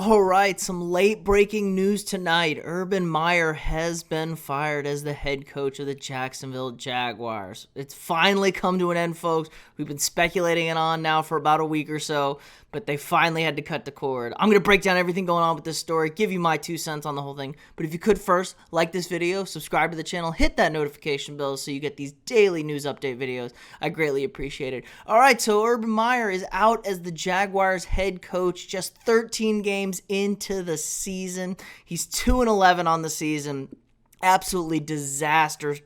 All right, some late breaking news tonight. Urban Meyer has been fired as the head coach of the Jacksonville Jaguars. It's finally come to an end, folks. We've been speculating it on now for about a week or so, but they finally had to cut the cord. I'm going to break down everything going on with this story, give you my 2 cents on the whole thing. But if you could first, like this video, subscribe to the channel, hit that notification bell so you get these daily news update videos. I greatly appreciate it. All right, so Urban Meyer is out as the Jaguars head coach just 13 games into the season. He's 2-11 on the season. Absolutely disaster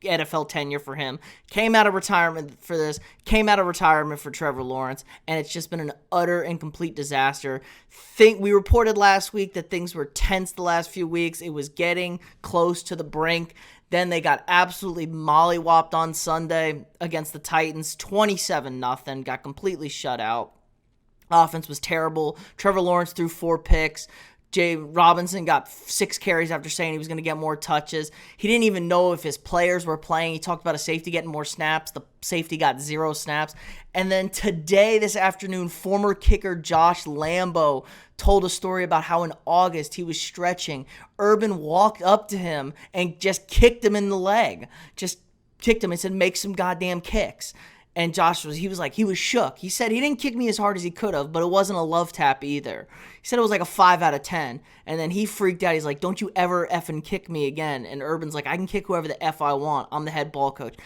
NFL tenure for him. Came out of retirement for this, came out of retirement for Trevor Lawrence, and it's just been an utter and complete disaster. We reported last week that things were tense the last few weeks. It was getting close to the brink. Then they got absolutely mollywopped on Sunday against the Titans, 27-0, got completely shut out. Offense was terrible. Trevor Lawrence threw 4 picks. Jay Robinson got 6 carries after saying he was going to get more touches. He didn't even know if his players were playing. He talked about a safety getting more snaps. The safety got 0 snaps. And then today, this afternoon, former kicker Josh Lambo told a story about how in August he was stretching. Urban walked up to him and just kicked him in the leg. Just kicked him and said, make some goddamn kicks. And Josh he was shook. He said he didn't kick me as hard as he could have, but it wasn't a love tap either. He said it was like a 5 out of 10. And then he freaked out. He's like, don't you ever effing kick me again. And Urban's like, I can kick whoever the F I want. I'm the head ball coach.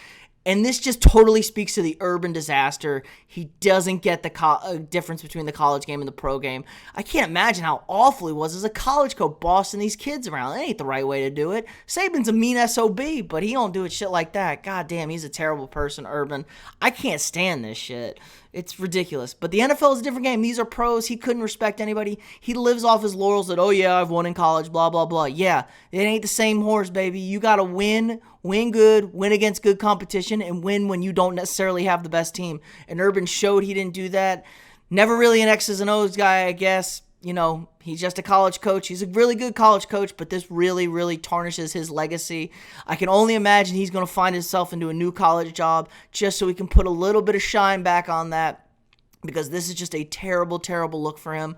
And this just totally speaks to the Urban disaster. He doesn't get the difference between the college game and the pro game. I can't imagine how awful he was as a college coach bossing these kids around. That ain't the right way to do it. Saban's a mean SOB, but he don't do it shit like that. God damn, he's a terrible person, Urban. I can't stand this shit. It's ridiculous. But the NFL is a different game. These are pros. He couldn't respect anybody. He lives off his laurels that, oh yeah, I've won in college, blah, blah, blah. Yeah, it ain't the same horse, baby. You got to win good, win against good competition, and win when you don't necessarily have the best team. And Urban showed he didn't do that. Never really an X's and O's guy, I guess. You know, he's just a college coach. He's a really good college coach, but this really, really tarnishes his legacy. I can only imagine he's going to find himself into a new college job just so he can put a little bit of shine back on that, because this is just a terrible, terrible look for him.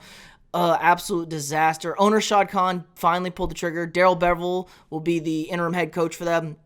Absolute disaster. Owner Shad Khan finally pulled the trigger. Darrell Bevell will be the interim head coach for them.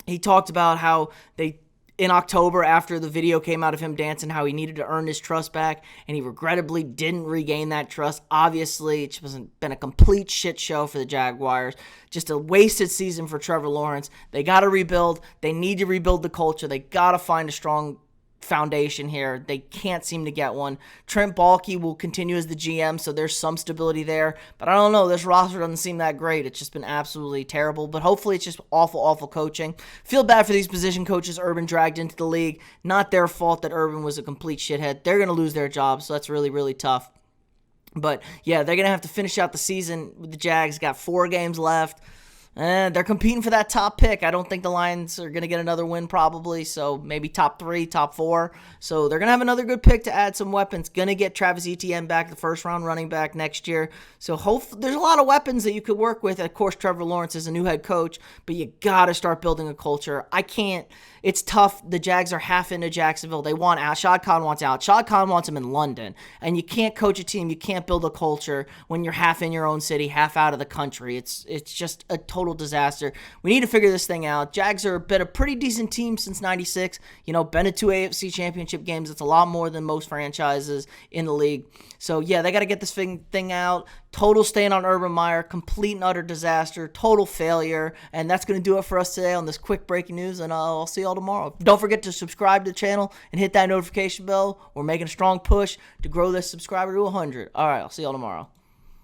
He talked about how in October, after the video came out of him dancing, how he needed to earn his trust back, and he regrettably didn't regain that trust. Obviously, it's been a complete shit show for the Jaguars. Just a wasted season for Trevor Lawrence. They got to rebuild. They need to rebuild the culture. They got to find a strong foundation here. They can't seem to get one. Trent Baalke will continue as the GM, so there's some stability there. But I don't know. This roster doesn't seem that great. It's just been absolutely terrible. But hopefully it's just awful, awful coaching. Feel bad for these position coaches Urban dragged into the league. Not their fault that Urban was a complete shithead. They're going to lose their jobs, so that's really, really tough. But yeah, they're going to have to finish out the season with the Jags. Got 4 games left. They're competing for that top pick. I don't think the Lions are going to get another win probably, so maybe top 3, top 4. So they're going to have another good pick to add some weapons. Going to get Travis Etienne back, the first-round running back next year. So hopefully there's a lot of weapons that you could work with. Of course, Trevor Lawrence is a new head coach, but you got to start building a culture. It's tough. The Jags are half into Jacksonville. They want out. Shad Khan wants out. Shad Khan wants him in London. And you can't coach a team. You can't build a culture when you're half in your own city, half out of the country. It's just a total disaster. We need to figure this thing out. Jags are been a pretty decent team since '96. You know, been to 2 AFC championship games. It's a lot more than most franchises in the league. So, yeah, they got to get this thing out. Total stain on Urban Meyer. Complete and utter disaster. Total failure. And that's going to do it for us today on this quick breaking news. And I'll see y'all tomorrow. Don't forget to subscribe to the channel and hit that notification bell. We're making a strong push to grow this subscriber to 100. All right, I'll see y'all tomorrow.